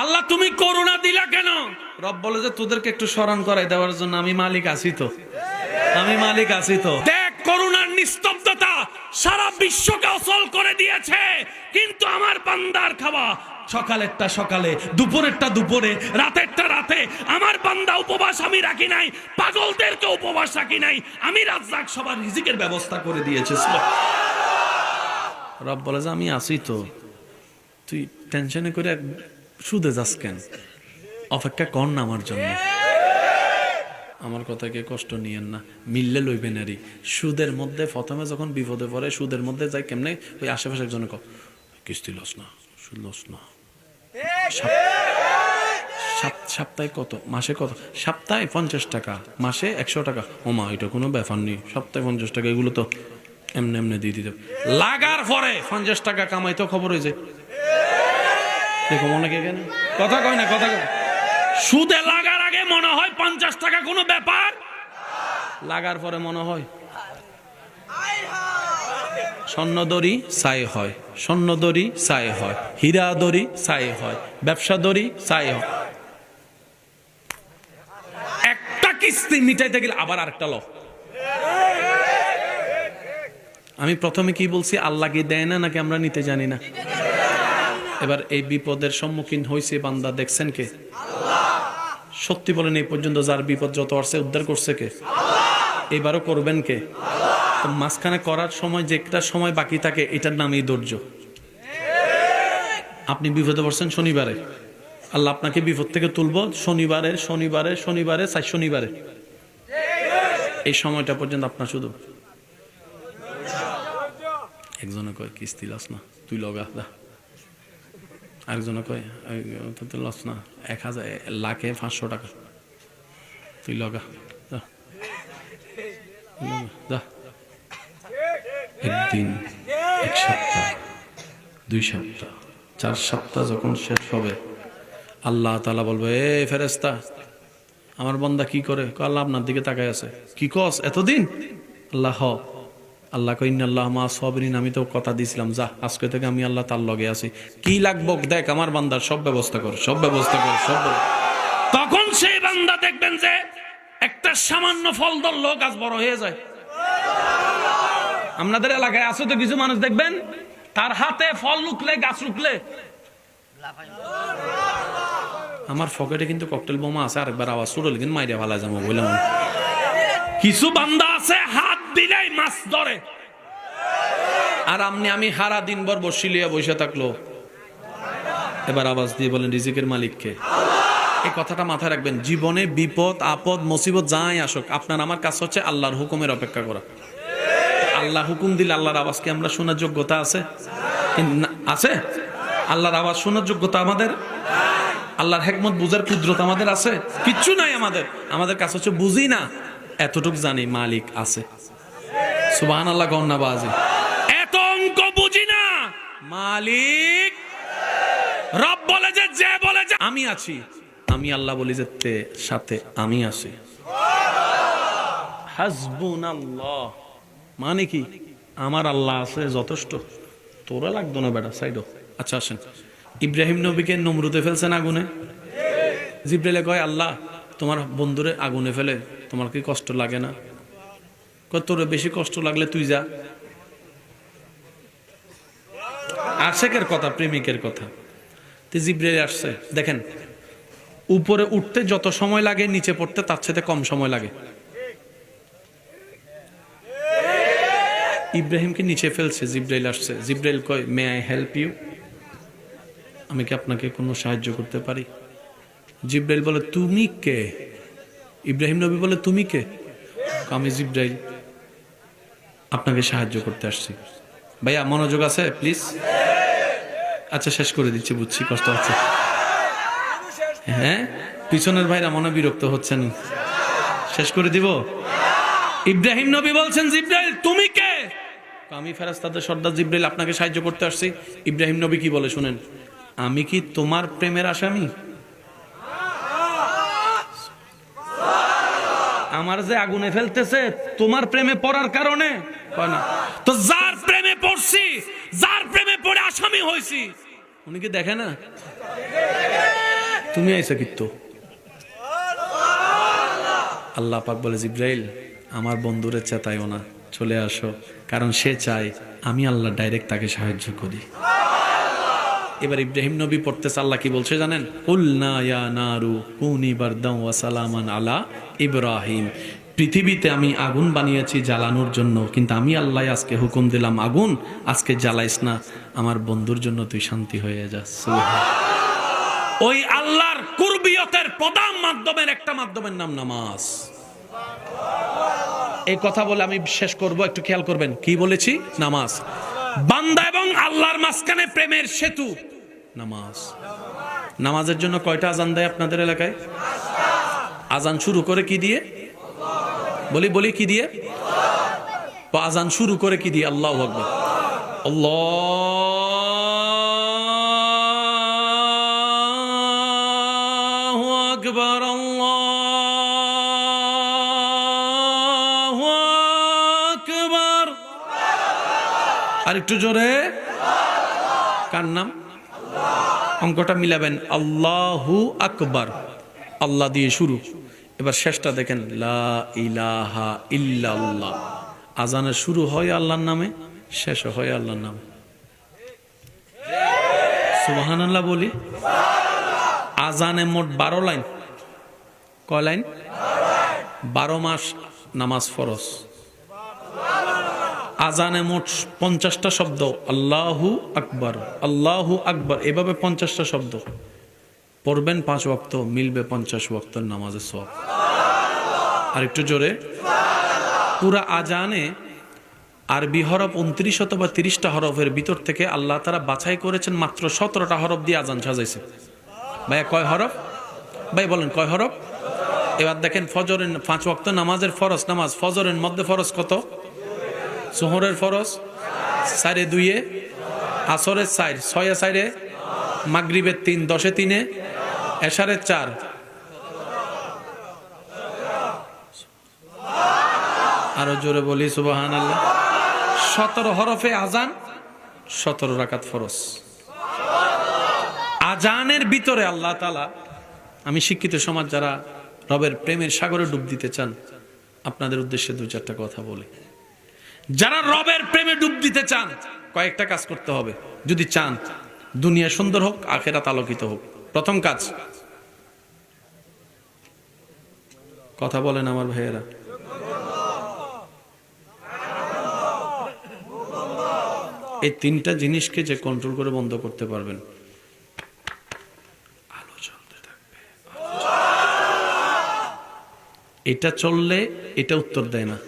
আল্লাহ তুমি করুণা দিলা কেন? রব বলে যে তোদেরকে একটু স্মরণ করাই দেওয়ার জন্য আমি মালিক আছি তো, আমি মালিক আছি তো। দেখ করুণার নিস্তব্ধতা সারা বিশ্বকে অচল করে দিয়েছে, কিন্তু আমার বান্দার খাওয়া সকালেরটা সকালে, দুপুরেরটা দুপুরে, রাতেরটা রাতে। আমার বান্দা উপবাস আমি রাখি নাই, পাগলদেরকে উপবাস রাখি নাই, আমি রাজ্জাক সবার রিজিকের ব্যবস্থা করে দিয়েছে। রব বলে যে আমি আছি তো, তুই টেনশনে করে সুদে যাস কেন? অপেক্ষা কর না আমার জন্য। আমার কথাকে কষ্ট নিয়েন না, মিললে লইবেন আরই। সুদের মধ্যে প্রথমে যখন বিপদে পড়ে সুদের মধ্যে যায় কেমনে, ওই আশেপাশের জন্য কিস্তি লস না, সুদ লস না। সপ্তাহে কত, মাসে কত? সপ্তাহে 50 টাকা, মাসে 100 টাকা। ও মা, এটা কোনো ব্যাপার নেই, সপ্তাহে 50 টাকা, এগুলো তো এমনি এমনি দিয়ে দিতে। লাগার পরে 50 টাকা কামাইতেও খবর হয়েছে। দেখো অনেকে কেন কথা কয় না, কথা কয়। সুদে লাগার আগে মনে হয় 50 টাকা কোনো ব্যাপার, লাগার পরে মনে হয় স্বর্ণ দড়ি ছাই হয়, স্বর্ণ দড়ি ছাই হয়, হীরা দড়ি ছাই হয়, ব্যবসা দড়ি ছাই হয়। একটা কিস্তি মিটাইতে গেলে আবার আরেকটা লো। আমি প্রথমে কি বলছি, আল্লাহ কি দেয় না নাকি আমরা নিতে জানি না? এবার এই বিপদের সম্মুখীন হয়েছে বান্দা, দেখছেন কে? সত্যি বলেন, এই পর্যন্ত যার বিপদ যত আসছে উদ্ধার করছে কে? এবারও করবেন কে? তো মাঝখানে করার সময় যে একটা সময় বাকি থাকে, এটার নামই ধৈর্য। আপনি বিপদে পড়ছেন শনিবারে, আল্লাহ আপনাকে বিপদ থেকে তুলবো শনিবারে, শনিবারে, শনিবারে, 4 শনিবারে। এই সময়টা পর্যন্ত আপনার শুধু একজনে কয় কিস্তি লস না, তুই লগা দা। আরেকজনে কয় লস না, 1000 লাখে 500 টাকা, তুই লগা যা। একদিন, এক সপ্তাহ, 2 সপ্তাহ, 4 সপ্তাহ যখন শেষ হবে, আল্লাহ তাআলা বলবে, এ ফেরেশতা, আমার বান্দা কি করে? আল্লাহ আপনার দিকে তাকায় আছে। কি কস এতদিন? আল্লাহ আল্লাহ কই ইন্নাল্লাহ মা সাবিরিন, আমি তো কথা দিয়েছিলাম, যা আজকে থেকে আমি আল্লাহ তার লগে আছি। কি লাগবো দেখ, আমার বান্দার সব ব্যবস্থা কর, সব ব্যবস্থা কর, সব। তখন সেই বান্দা দেখবেন যে একটা সামান্য ফল ধরলো গাছ বড় হয়ে যায়। আপনাদের এলাকায় আছে তো কিছু মানুষ দেখবেন, তার হাতে ফল লুকলে, গাছ লুকলে। আমার পকেটে কিন্তু ককটেল বোমা আছে, আরেকবার আওয়াজ শুরু কিন্তু মাইরা ভালো যাবো বললাম। কিছু বান্দা আছে হাত দিলেই মাছ ধরে, আর আমি হারা দিন ভর বসি লিয়া বসে থাকলো। এবার আওয়াজ দিয়ে বলেন রিজিকের মালিককে। এই কথাটা মাথায় রাখবেন, জীবনে বিপদ আপদ মুসিবত যাই আসুক, আপনার আমার কাজ হচ্ছে আল্লাহর হুকুমের অপেক্ষা করা। আল্লাহ হুকুম দিলে আল্লাহর আওয়াজ কি আমরা শোনার যোগ্যতা আছে? আছে? আল্লাহর আওয়াজ শোনার যোগ্যতা আমাদের, আল্লাহর হিকমত বুঝার কুদরত আমাদের আছে? কিচ্ছু নাই আমাদের। আমাদের কাছে হচ্ছে বুঝি না, এতটুক জানি মালিক আছে। সুবহানাল্লাহ গন্না বাজি। এত অঙ্ক বুঝি না, মালিক রব বলে যে বলে যে আমি আছি, আমি আল্লাহ বলি যে তে সাথে আমি আছি। হাসবুনাল্লাহ মানে কি? আমার আল্লাহ আছে যথেষ্ট, তোরা লাগতো না বেটা, সাইড। আচ্ছা আসেন, ইব্রাহিম নবীকে নমরুদে ফেলছেন আগুনে। জিবরাইল কয়, আল্লাহ তোমার বন্ধুরে আগুনে ফেলে তোমার কি কষ্ট লাগে না? কয়, তোর বেশি কষ্ট লাগলে তুই যা। আশেকের কথা, প্রেমিকের কথা। জিবরাইল আসছে, দেখেন উপরে উঠতে যত সময় লাগে নিচে পড়তে তার সাথে কম সময় লাগে। ইব্রাহিমকে নিচে ফেলছে, জিবরাইল আসছে। জিবরাইল কয়, মে আই হেল্প ইউ? আমি কি আপনাকে কোনো সাহায্য করতে পারি? জিবরাইল বলে, তুমি কে? ইব্রাহিম নবী বলে, তুমি কে? আমি জিবরাইল, আপনাকে সাহায্য করতে আসছি। ভাইয়া মনোযোগ আছে প্লিজ? আচ্ছা শেষ করে দিচ্ছি, বুঝছি কষ্ট হচ্ছে। হ্যাঁ, পিছনের ভাইরা মনে বিরক্ত হচ্ছেন, শেষ করে দিব। ইব্রাহিম নবী বলছেন, জিবরাইল তুমি কে? আমি ফেরেশতাদের সর্দার জিবরাইল, আপনাকে সাহায্য করতে আসছি। ইব্রাহিম নবী কি বলে শুনেন, আমি কি তোমার প্রেমের আসামি? আমার যে আগুনে ফেলতেছে তোমার প্রেমে পড়ার কারণে? না, তো যার প্রেমে পড়ছি, যার প্রেমে পড়ে আসামি হইছি, উনি কি দেখে না? তুমি আইসা কিন্তু আল্লাহ পাক বলে জিব্রাইল আমার বন্ধুরে চেতাইও না, চলে আসো, কারণ সে চায় আমি আল্লাহ ডাইরেক্ট তাকে সাহায্য করি। এবার ইব্রাহিম নবী পড়তেছে, আল্লাহ কি বলছে জানেন? কুলনা ইয়া নারু কুনি বারদাও ওয়া সালামান আলা ইব্রাহিম। পৃথিবীতে আমি আগুন বানিয়েছি জ্বালানোর জন্য, কিন্তু আমি আল্লাহ আজকে হুকুম দিলাম আগুন আজকে জ্বালাইস না, আমার বন্ধুর জন্য তুই শান্তি হয়ে যাস। ওই আল্লাহর কুরবিয়তের প্রধান মাধ্যমের একটা মাধ্যমের নাম নামাজ। এই কথা বলে আমি শেষ করব, একটু খেয়াল করবেন কি বলেছি। নামাজ বান্দা এবং আল্লাহর মাঝখানে প্রেমের সেতু নামাজ। নামাজের জন্য কয়টা আজান দেয় আপনাদের এলাকায়? আজান শুরু করে কি দিয়ে? বলি কি দিয়ে? আজান শুরু করে কি দিয়ে? আল্লাহু আকবার, আল্লাহু আকবার, আল্লাহু আকবার। আর একটু জোরে। কার নাম? অঙ্কটা মিলাবেন, আল্লাহু আকবার, আল্লাহ দিয়ে শুরু। এবার শেষটা দেখেন, লা ইলাহা ইল্লাল্লাহ। আজানের শুরু হয় আল্লাহর নামে, শেষ হয় আল্লাহর নামে। সুবহানাল্লাহ বলি। আজানে মোট 12 লাইন। কয় লাইন? 12 মাস নামাজ ফরজ। আজানে মোট 50টা শব্দ, আল্লাহু আকবার, আল্লাহু আকবার, এভাবে 50টা শব্দ পড়বেন 5 ওয়াক্ত, মিলবে 50 ওয়াক্তের নামাজের সওয়াব। আর একটু জোরে। পুরা আজানে আরবি হরফ 29 অথবা 30টা হরফের ভিতর থেকে আল্লাহ তাআলা বাছাই করেছেন মাত্র 17টা হরফ দিয়ে আজান সাজাইছে। ভাইয়া কয় হরফ? ভাই বলেন কয় হরফ? এবার দেখেন ফজরের 5 ওয়াক্ত নামাজের ফরজ নামাজ, ফজরের মধ্যে ফরজ কত? যোহরের ফরজ 4 এ 2 এ, আসরের 4, 6 এ 4 এ, মাগরিবের 3, 10 এ 3 এ, এশারের 4। আরো জোরে বলি সুবহানাল্লাহ। 17 হরফে আজান, 17 রাকাত ফরজ। আজানের ভিতরে আল্লাহ তাআলা, আমি শিক্ষিত সমাজ যারা রবের প্রেমের সাগরে ডুব দিতে চান, আপনাদের উদ্দেশ্যে 2-4টা কথা বলি। যারা রবের প্রেমে ডুব দিতে চান, কয়েকটা কাজ করতে হবে যদি চান দুনিয়া সুন্দর হোক, আখিরাত আলোকিত হোক। প্রথম কাজ, কথা বলেন আমার ভাইয়েরা, এই 3টা জিনিসকে যে কন্ট্রোল করে বন্ধ করতে পারবেন, আলো জ্বলতে থাকবে, এটা চললে এটা উত্তর দেয় না।